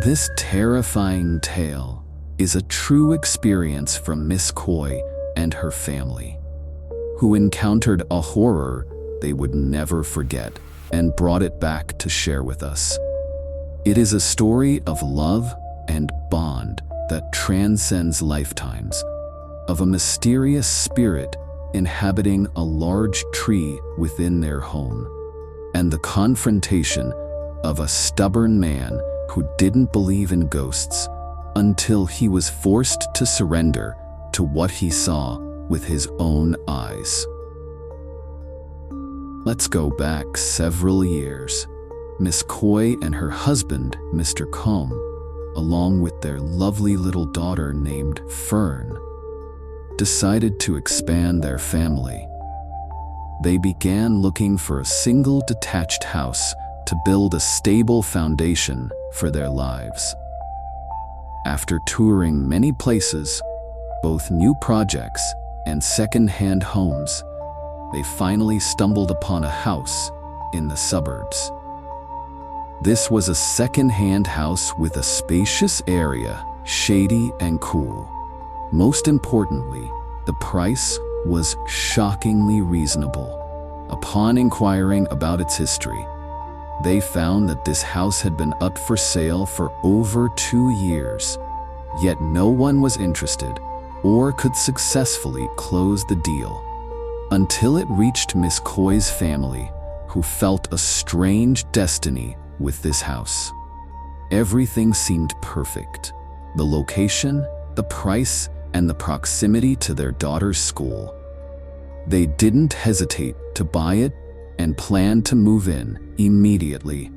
This terrifying tale is a true experience from Miss Coy and her family, who encountered a horror they would never forget and brought it back to share with us. It is a story of love and bond that transcends lifetimes, of a mysterious spirit inhabiting a large tree within their home, and the confrontation of a stubborn man who didn't believe in ghosts until he was forced to surrender to what he saw with his own eyes. Let's go back several years. Miss Coy and her husband, Mr. Combe, along with their lovely little daughter named Fern, decided to expand their family. They began looking for a single detached house to build a stable foundation for their lives. After touring many places, both new projects and second-hand homes, they finally stumbled upon a house in the suburbs. This was a second-hand house with a spacious area, shady and cool. Most importantly, the price was shockingly reasonable. Upon inquiring about its history, they found that this house had been up for sale for over 2 years, yet no one was interested or could successfully close the deal until it reached Miss Coy's family, who felt a strange destiny with this house. Everything seemed perfect: the location, the price, and the proximity to their daughter's school. They didn't hesitate to buy it and planned to move in immediately.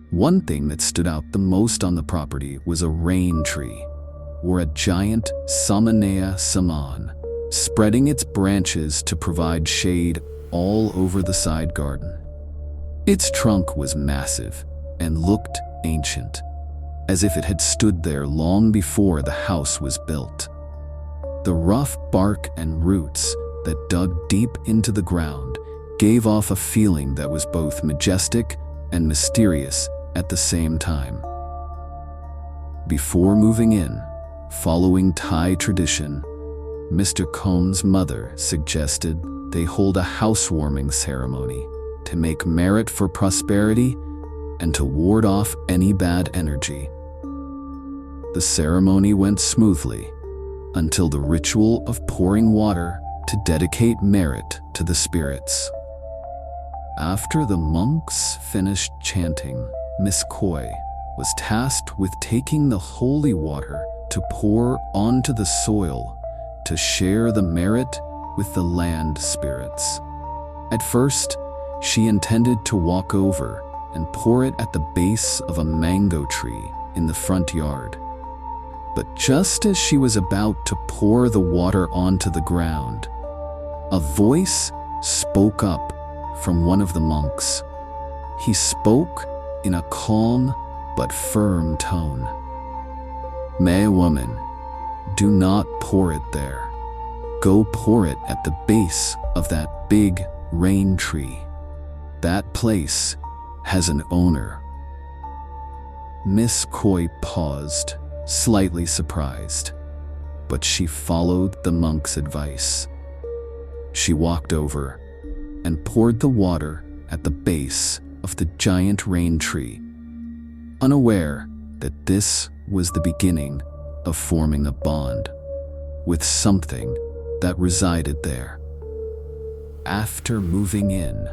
One thing that stood out the most on the property was a rain tree, or a giant Samanea saman, spreading its branches to provide shade all over the side garden. Its trunk was massive and looked ancient, as if it had stood there long before the house was built. The rough bark and roots that dug deep into the ground gave off a feeling that was both majestic and mysterious at the same time. Before moving in, following Thai tradition, Mr. Combe's mother suggested they hold a housewarming ceremony to make merit for prosperity and to ward off any bad energy. The ceremony went smoothly until the ritual of pouring water to dedicate merit to the spirits. After the monks finished chanting, Miss Coy was tasked with taking the holy water to pour onto the soil to share the merit with the land spirits. At first, she intended to walk over and pour it at the base of a mango tree in the front yard. But just as she was about to pour the water onto the ground, a voice spoke up from one of the monks. He spoke in a calm but firm tone. "May woman, do not pour it there. Go pour it at the base of that big rain tree. That place has an owner." Miss Coy paused, slightly surprised, but she followed the monk's advice. She walked over and poured the water at the base of the giant rain tree, unaware that this was the beginning of forming a bond with something that resided there. After moving in,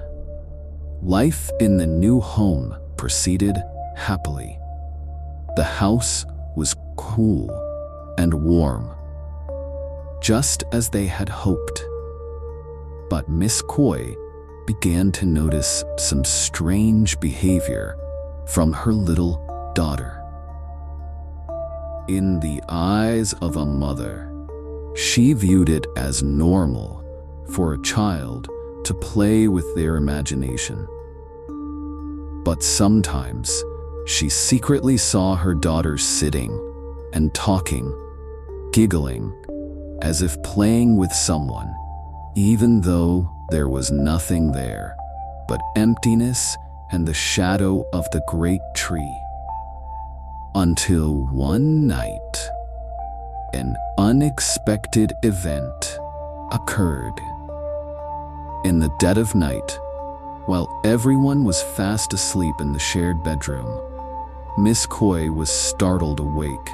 life in the new home proceeded happily. The house was cool and warm, just as they had hoped. But Miss Coy began to notice some strange behavior from her little daughter. In the eyes of a mother, she viewed it as normal for a child to play with their imagination. But sometimes, she secretly saw her daughter sitting and talking, giggling, as if playing with someone, even though there was nothing there but emptiness and the shadow of the great tree. Until one night, an unexpected event occurred. In the dead of night, while everyone was fast asleep in the shared bedroom, Miss Coy was startled awake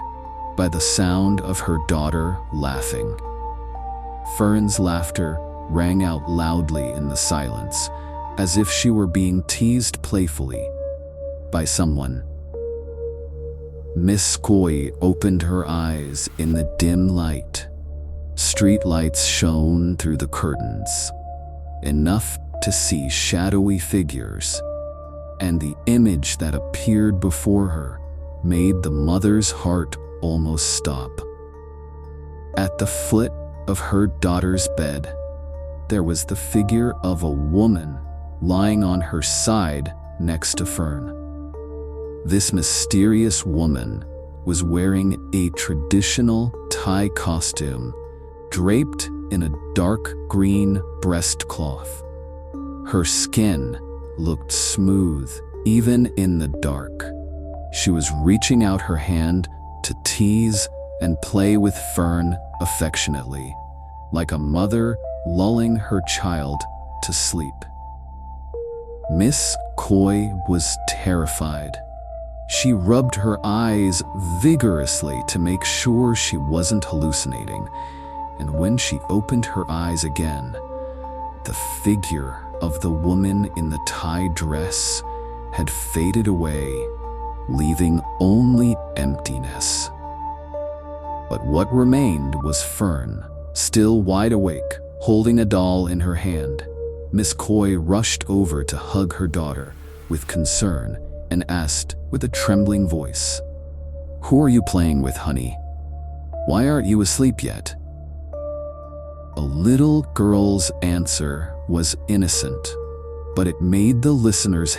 by the sound of her daughter laughing. Fern's laughter rang out loudly in the silence, as if she were being teased playfully by someone. Miss Coy opened her eyes in the dim light. Street lights shone through the curtains, enough to see shadowy figures, and the image that appeared before her made the mother's heart almost stop. At the foot of her daughter's bed, there was the figure of a woman lying on her side next to Fern. This mysterious woman was wearing a traditional Thai costume, draped in a dark green breastcloth. Her skin looked smooth, even in the dark. She was reaching out her hand to tease and play with Fern affectionately, like a mother lulling her child to sleep. Miss Coy was terrified. She rubbed her eyes vigorously to make sure she wasn't hallucinating, and when she opened her eyes again, the figure of the woman in the Thai dress had faded away, leaving only emptiness. But what remained was Fern, still wide awake, holding a doll in her hand. Miss Coy rushed over to hug her daughter with concern and asked with a trembling voice, "Who are you playing with, honey? Why aren't you asleep yet?" A little girl's answer was innocent, but it made the listeners